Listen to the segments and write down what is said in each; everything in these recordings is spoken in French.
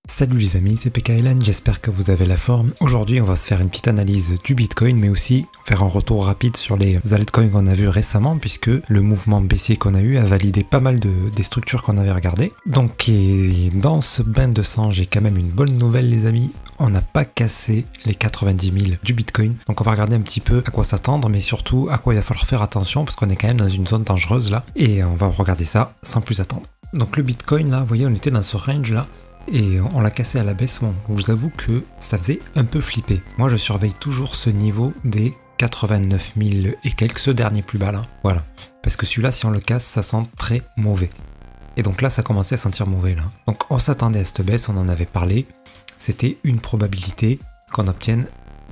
Salut les amis, c'est PKLN, j'espère que vous avez la forme. Aujourd'hui on va se faire une petite analyse du Bitcoin, mais aussi faire un retour rapide sur les altcoins qu'on a vu récemment, puisque le mouvement baissier qu'on a eu a validé pas mal des structures qu'on avait regardées. Donc dans ce bain de sang, j'ai quand même une bonne nouvelle les amis, on n'a pas cassé les 90 000 du Bitcoin. Donc on va regarder un petit peu à quoi s'attendre, mais surtout à quoi il va falloir faire attention, parce qu'on est quand même dans une zone dangereuse là, et on va regarder ça sans plus attendre. Donc le Bitcoin là, vous voyez, on était dans ce range là, et on l'a cassé à la baisse. Bon, je vous avoue que ça faisait un peu flipper. Moi je surveille toujours ce niveau des 89 000 et quelques, ce dernier plus bas là, voilà. Parce que celui-là, si on le casse, ça sent très mauvais. Et donc là, ça commençait à sentir mauvais là. Donc on s'attendait à cette baisse, on en avait parlé. C'était une probabilité qu'on obtienne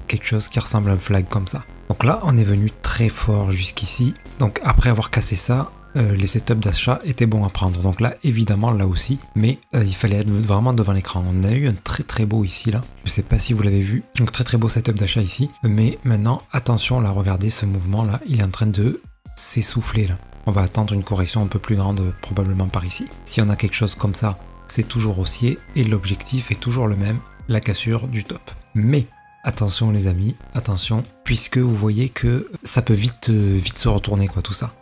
quelque chose qui ressemble à un flag comme ça. Donc là, on est venu très fort jusqu'ici. Donc après avoir cassé ça, les setups d'achat étaient bons à prendre. Donc là, évidemment, là aussi, mais il fallait être vraiment devant l'écran. On a eu un très beau ici, là. Je sais pas si vous l'avez vu. Donc très beau setup d'achat ici. Mais maintenant, attention, là, regardez ce mouvement-là. Il est en train de s'essouffler, là. On va attendre une correction un peu plus grande, probablement par ici. Si on a quelque chose comme ça, c'est toujours haussier. Et l'objectif est toujours le même, la cassure du top. Mais attention les amis, attention, puisque vous voyez que ça peut vite se retourner, quoi, tout ça.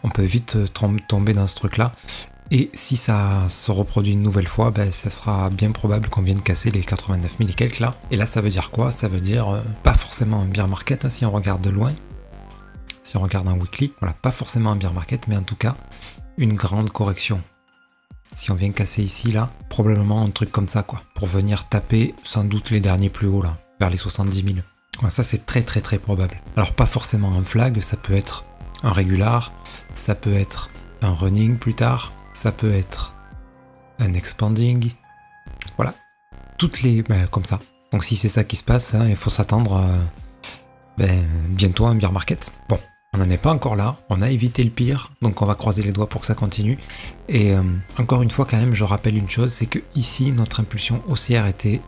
On peut vite tomber dans ce truc-là. Et si ça se reproduit une nouvelle fois, ben, ça sera bien probable qu'on vienne casser les 89 000 et quelques là. Et là, ça veut dire quoi? Ça veut dire pas forcément un bear market, hein, si on regarde de loin. Si on regarde un weekly, voilà, pas forcément un bear market, mais en tout cas, une grande correction. Si on vient casser ici, là, probablement un truc comme ça, quoi. Pour venir taper sans doute les derniers plus hauts, là, vers les 70 000. Voilà, ça, c'est très probable. Alors, pas forcément un flag, ça peut être un régular, ça peut être un running plus tard, ça peut être un expanding, voilà, toutes les... comme ça. Donc si c'est ça qui se passe, hein, il faut s'attendre à bientôt un bear market. Bon, on n'en est pas encore là, on a évité le pire, donc on va croiser les doigts pour que ça continue. Et encore une fois quand même, je rappelle une chose, c'est que ici, notre impulsion haussière était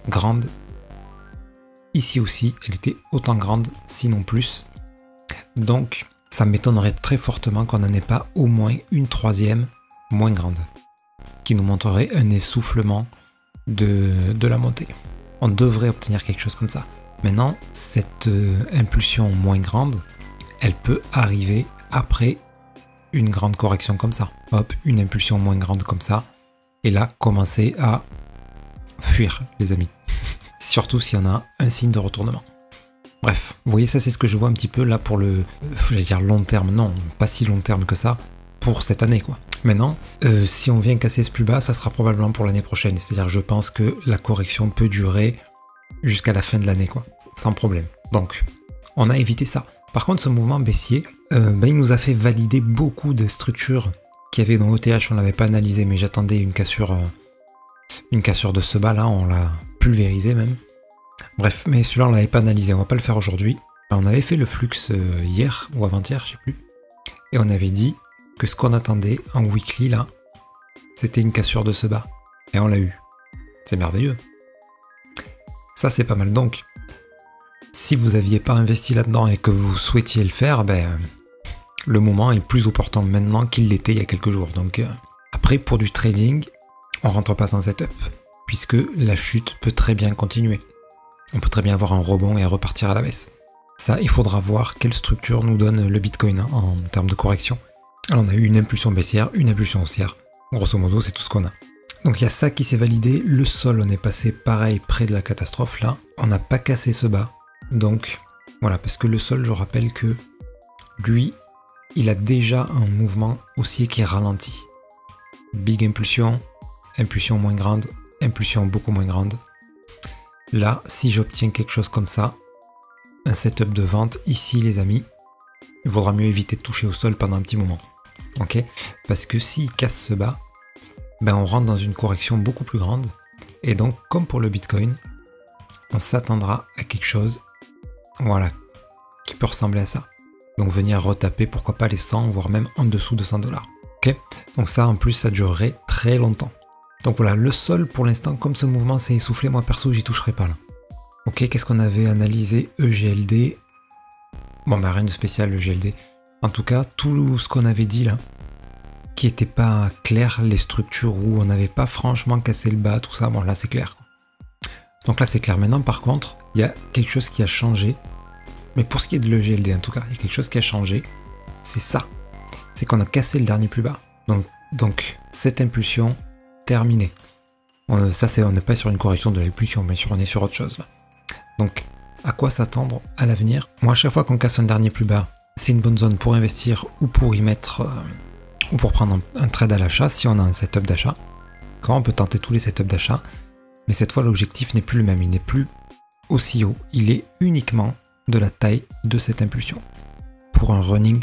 grande. Ici aussi, elle était autant grande, sinon plus. Donc, ça m'étonnerait très fortement qu'on n'en ait pas au moins une troisième moins grande, qui nous montrerait un essoufflement de la montée. On devrait obtenir quelque chose comme ça. Maintenant, cette impulsion moins grande, elle peut arriver après une grande correction comme ça. Hop, une impulsion moins grande comme ça, et là, commencer à fuir, les amis. Surtout s'il y en a un signe de retournement. Bref, vous voyez, ça c'est ce que je vois un petit peu là pour le, j'allais dire long terme, non, pas si long terme que ça, pour cette année quoi. Maintenant, si on vient casser ce plus bas, ça sera probablement pour l'année prochaine, c'est-à-dire je pense que la correction peut durer jusqu'à la fin de l'année quoi, sans problème. Donc, on a évité ça. Par contre, ce mouvement baissier, il nous a fait valider beaucoup de structures qu'il y avait dans OTH, on l'avait pas analysé, mais j'attendais une cassure de ce bas là, on l'a pulvérisé même. Bref, mais celui-là on l'avait pas analysé, on va pas le faire aujourd'hui. On avait fait le flux hier ou avant-hier, je sais plus. Et on avait dit que ce qu'on attendait en weekly là, c'était une cassure de ce bas. Et on l'a eu. C'est merveilleux. Ça c'est pas mal. Donc, si vous aviez pas investi là-dedans et que vous souhaitiez le faire, le moment est plus opportun maintenant qu'il l'était il y a quelques jours. Donc après, pour du trading, on rentre pas sans setup, puisque la chute peut très bien continuer. On peut très bien avoir un rebond et repartir à la baisse. Ça, il faudra voir quelle structure nous donne le Bitcoin hein, en termes de correction. Alors on a eu une impulsion baissière, une impulsion haussière. Grosso modo, c'est tout ce qu'on a. Donc il y a ça qui s'est validé. Le sol, on est passé pareil près de la catastrophe là. On n'a pas cassé ce bas. Donc voilà, parce que le sol, je rappelle que lui, il a déjà un mouvement haussier qui est ralenti. Big impulsion, impulsion moins grande, impulsion beaucoup moins grande. Là, si j'obtiens quelque chose comme ça, un setup de vente ici les amis, il vaudra mieux éviter de toucher au sol pendant un petit moment. Ok? Parce que s'il casse ce bas, on rentre dans une correction beaucoup plus grande. Et donc, comme pour le Bitcoin, on s'attendra à quelque chose, voilà, qui peut ressembler à ça. Donc venir retaper, pourquoi pas les 100, voire même en dessous de 100 $. Ok? Donc ça, en plus, ça durerait très longtemps. Donc voilà, le sol pour l'instant, comme ce mouvement s'est essoufflé, moi perso j'y toucherai pas là. Ok, qu'est-ce qu'on avait analysé? EGLD. Bon rien de spécial EGLD. En tout cas, tout ce qu'on avait dit là, qui n'étaient pas claires, les structures où on n'avait pas franchement cassé le bas, tout ça, bon là c'est clair. Donc là c'est clair. Maintenant par contre, il y a quelque chose qui a changé. Mais pour ce qui est de l'EGLD en tout cas, il y a quelque chose qui a changé. C'est ça. C'est qu'on a cassé le dernier plus bas. Donc cette impulsion terminée. Ça c'est, on n'est pas sur une correction de l'impulsion, mais on est sur autre chose là. Donc à quoi s'attendre à l'avenir? Moi à chaque fois qu'on casse un dernier plus bas, c'est une bonne zone pour investir ou pour y mettre... ou pour prendre un trade à l'achat si on a un setup d'achat. Quand on peut tenter tous les setups d'achat, mais cette fois l'objectif n'est plus le même, il n'est plus aussi haut, il est uniquement de la taille de cette impulsion pour un running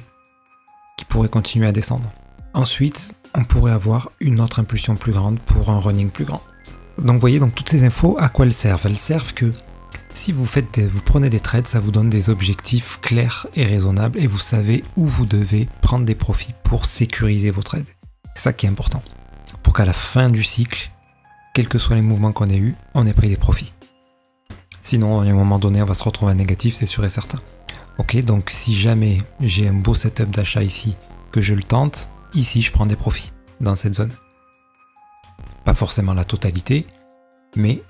qui pourrait continuer à descendre. Ensuite, on pourrait avoir une autre impulsion plus grande pour un running plus grand. Donc vous voyez, donc toutes ces infos, à quoi elles servent? Elles servent que si vous prenez des trades, ça vous donne des objectifs clairs et raisonnables et vous savez où vous devez prendre des profits pour sécuriser vos trades. C'est ça qui est important. Pour qu'à la fin du cycle, quels que soient les mouvements qu'on ait eus, on ait pris des profits. Sinon, à un moment donné, on va se retrouver à négatif, c'est sûr et certain. Ok, donc si jamais j'ai un beau setup d'achat ici, que je le tente, ici je prends des profits dans cette zone. Pas forcément la totalité, mais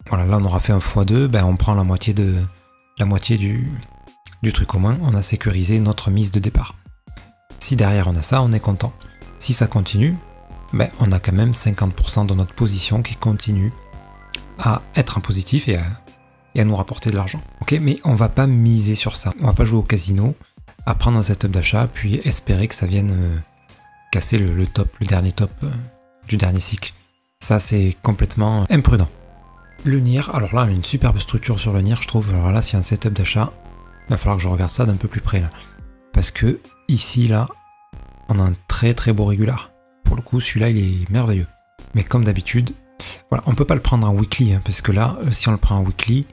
voilà, là on aura fait un x2, ben on prend la moitié du truc au moins, on a sécurisé notre mise de départ. Si derrière on a ça, on est content. Si ça continue, ben on a quand même 50% de notre position qui continue à être en positif et à nous rapporter de l'argent. Ok, mais on va pas miser sur ça. On va pas jouer au casino, à prendre un setup d'achat, puis espérer que ça vienne casser le dernier top du dernier cycle. Ça c'est complètement imprudent. Le NIR, alors là on a une superbe structure sur le NIR je trouve. Alors là s'il y a un setup d'achat, il va falloir que je regarde ça d'un peu plus près là. Parce que ici là, on a un très très beau régular. Pour le coup celui-là il est merveilleux. Mais comme d'habitude, voilà, on peut pas le prendre en weekly, hein, parce que là, si on le prend en weekly,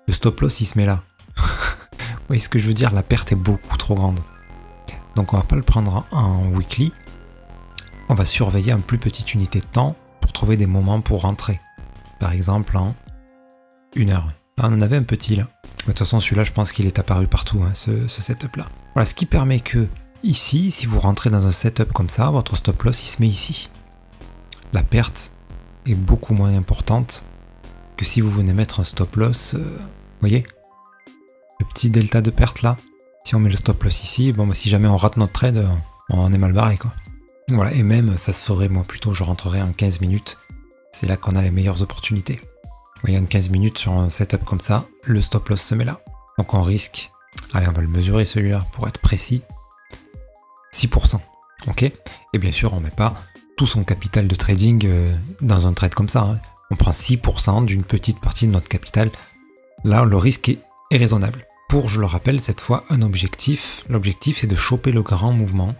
le stop loss il se met là. Vous voyez ce que je veux dire? La perte est beaucoup trop grande. Donc on va pas le prendre en weekly. On va surveiller en plus petite unité de temps pour trouver des moments pour rentrer. Par exemple en 1 heure. Ah, on en avait un petit là. De toute façon celui-là je pense qu'il est apparu partout, hein, ce setup là. Voilà, ce qui permet que ici, si vous rentrez dans un setup comme ça, votre stop loss il se met ici. La perte est beaucoup moins importante que si vous venez mettre un stop loss, vous voyez, le petit delta de perte là, si on met le stop loss ici, bon bah, si jamais on rate notre trade, on est mal barré quoi. Voilà, et même ça se ferait, moi plutôt je rentrerai en 15 minutes, c'est là qu'on a les meilleures opportunités. Vous voyez, en 15 minutes sur un setup comme ça, le stop loss se met là. Donc on risque, allez on va le mesurer celui-là pour être précis, 6%, ok. Et bien sûr on met pas tout son capital de trading dans un trade comme ça, hein. On prend 6% d'une petite partie de notre capital. Là, le risque est raisonnable. Pour, je le rappelle, cette fois, un objectif. L'objectif, c'est de choper le grand mouvement.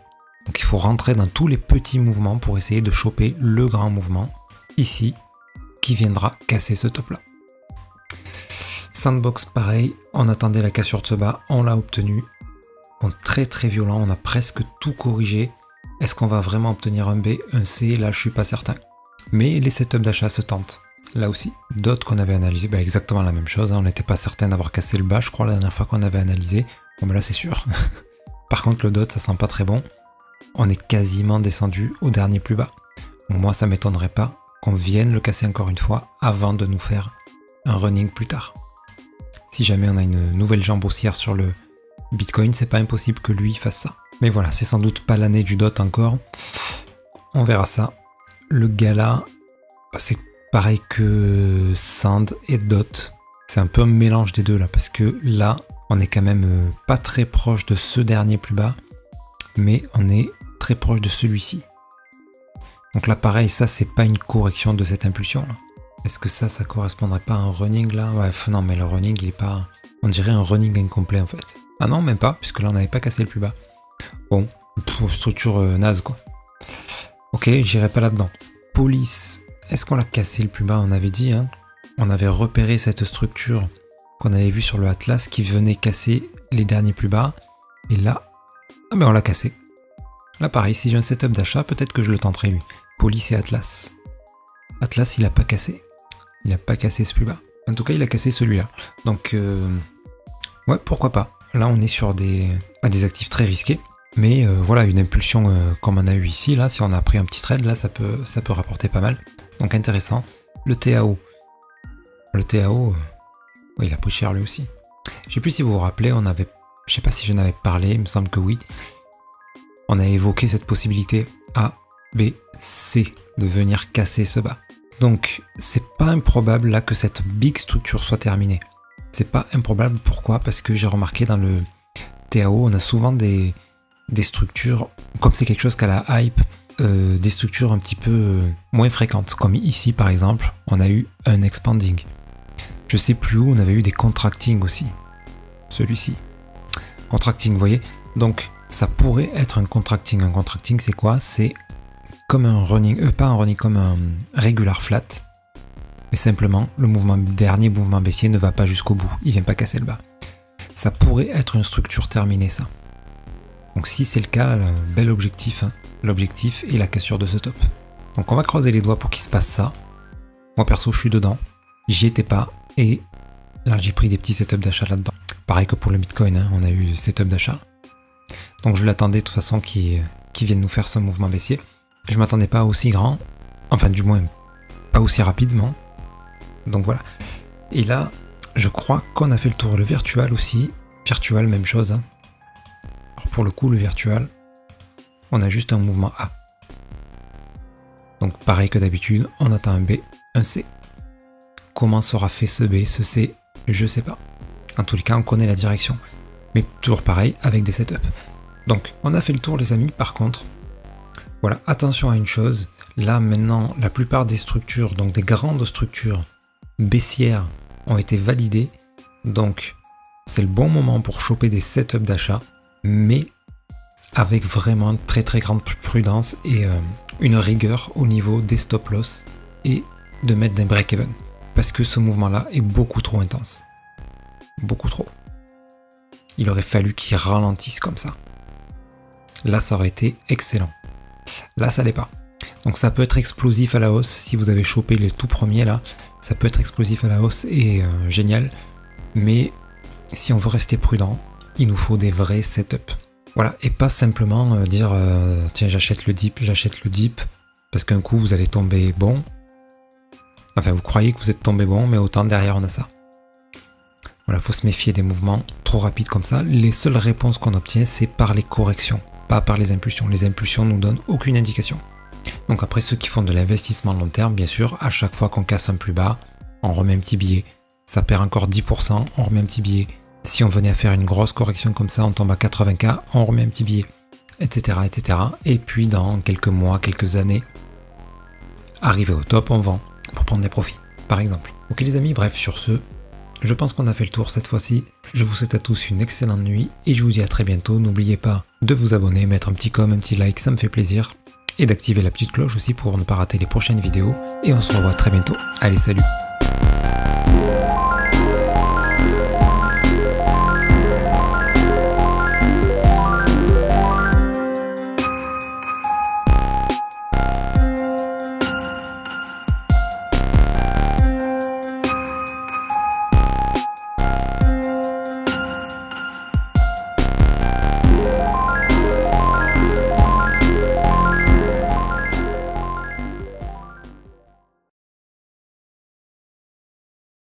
Donc, il faut rentrer dans tous les petits mouvements pour essayer de choper le grand mouvement, ici, qui viendra casser ce top-là. Sandbox, pareil. On attendait la cassure de ce bas. On l'a obtenu. Donc, très, très violent. On a presque tout corrigé. Est-ce qu'on va vraiment obtenir un B, un C? Là, je suis pas certain. Mais les setups d'achat se tentent, là aussi. D'autres qu'on avait analysé, bah exactement la même chose, hein. On n'était pas certain d'avoir cassé le bas, je crois, la dernière fois qu'on avait analysé. Bon bah là c'est sûr. Par contre le DOT, ça sent pas très bon. On est quasiment descendu au dernier plus bas. Donc, moi ça m'étonnerait pas qu'on vienne le casser encore une fois avant de nous faire un running plus tard. Si jamais on a une nouvelle jambe haussière sur le Bitcoin, c'est pas impossible que lui fasse ça. Mais voilà, c'est sans doute pas l'année du DOT encore. On verra ça. Le gala, c'est pareil que Sand et Dot. C'est un peu un mélange des deux là, parce que là, on est quand même pas très proche de ce dernier plus bas, mais on est très proche de celui-ci. Donc là, pareil, ça, c'est pas une correction de cette impulsion là. Est-ce que ça correspondrait pas à un running là? Ouais, non, mais le running, il est pas... On dirait un running incomplet en fait. Ah non, même pas, puisque là, on n'avait pas cassé le plus bas. Bon, structure naze quoi. Ok, j'irai pas là-dedans. Police, est-ce qu'on l'a cassé le plus bas? On avait dit, hein. On avait repéré cette structure qu'on avait vue sur le Atlas qui venait casser les derniers plus bas. Et là, ah ben on l'a cassé. Là pareil, si j'ai un setup d'achat, peut-être que je le tenterai lui. Police et Atlas. Atlas, il a pas cassé. Il a pas cassé ce plus bas. En tout cas, il a cassé celui-là. Donc, ouais, pourquoi pas. Là, on est sur des actifs très risqués. Mais voilà, une impulsion comme on a eu ici, là, si on a pris un petit trade, là, ça peut rapporter pas mal. Donc intéressant. Le TAO. Le TAO, oui, il a pris cher lui aussi. Je sais plus si vous vous rappelez, je sais pas si j'en avais parlé, il me semble que oui. On a évoqué cette possibilité A, B, C de venir casser ce bas. Donc c'est pas improbable là que cette big structure soit terminée. C'est pas improbable, pourquoi? Parce que j'ai remarqué dans le TAO, on a souvent des structures, comme c'est quelque chose qu'à la hype, des structures un petit peu moins fréquentes. Comme ici par exemple, on a eu un expanding. Je sais plus où, on avait eu des contracting aussi. Celui-ci. Contracting, vous voyez? Donc ça pourrait être un contracting. Un contracting c'est quoi? C'est comme un running, pas un running, comme un regular flat. Mais simplement, dernier mouvement baissier ne va pas jusqu'au bout. Il vient pas casser le bas. Ça pourrait être une structure terminée, ça. Donc si c'est le cas, bel objectif. Hein. L'objectif est la cassure de ce top. Donc on va croiser les doigts pour qu'il se passe ça. Moi perso, je suis dedans. J'y étais pas. Et là, j'ai pris des petits setups d'achat là-dedans. Pareil que pour le Bitcoin, hein, on a eu setup d'achat. Donc je l'attendais de toute façon qu'ils viennent nous faire ce mouvement baissier. Je m'attendais pas aussi grand. Enfin, du moins, pas aussi rapidement. Donc voilà. Et là, je crois qu'on a fait le tour. Le virtual aussi. Virtual, même chose. Hein. Alors pour le coup, le virtual, on a juste un mouvement A. Donc pareil que d'habitude, on attend un B, un C. Comment sera fait ce B, ce C, je sais pas. En tous les cas, on connaît la direction. Mais toujours pareil, avec des setups. Donc, on a fait le tour les amis. Par contre, voilà, attention à une chose. Là, maintenant, la plupart des structures, donc des grandes structures baissières, ont été validées. Donc, c'est le bon moment pour choper des setups d'achat. Mais avec vraiment très très grande prudence et une rigueur au niveau des stop loss et de mettre des break-even. Parce que ce mouvement-là est beaucoup trop intense. Beaucoup trop. Il aurait fallu qu'il ralentisse comme ça. Là, ça aurait été excellent. Là, ça l'est pas. Donc ça peut être explosif à la hausse. Si vous avez chopé les tout premiers là, ça peut être explosif à la hausse et génial. Mais si on veut rester prudent, il nous faut des vrais setups. Voilà, et pas simplement dire tiens, j'achète le dip, parce qu'un coup vous allez tomber bon. Enfin, vous croyez que vous êtes tombé bon, mais autant derrière on a ça. Voilà, faut se méfier des mouvements trop rapides comme ça. Les seules réponses qu'on obtient, c'est par les corrections, pas par les impulsions. Les impulsions nous donnent aucune indication. Donc après, ceux qui font de l'investissement long terme, bien sûr, à chaque fois qu'on casse un plus bas, on remet un petit billet. Ça perd encore 10%, on remet un petit billet. Si on venait à faire une grosse correction comme ça, on tombe à 80K, on remet un petit billet, etc., etc. Et puis dans quelques mois, quelques années, arrivé au top, on vend pour prendre des profits, par exemple. Ok les amis, bref, sur ce, je pense qu'on a fait le tour cette fois-ci. Je vous souhaite à tous une excellente nuit et je vous dis à très bientôt. N'oubliez pas de vous abonner, mettre un petit com, un petit like, ça me fait plaisir. Et d'activer la petite cloche aussi pour ne pas rater les prochaines vidéos. Et on se revoit très bientôt. Allez, salut!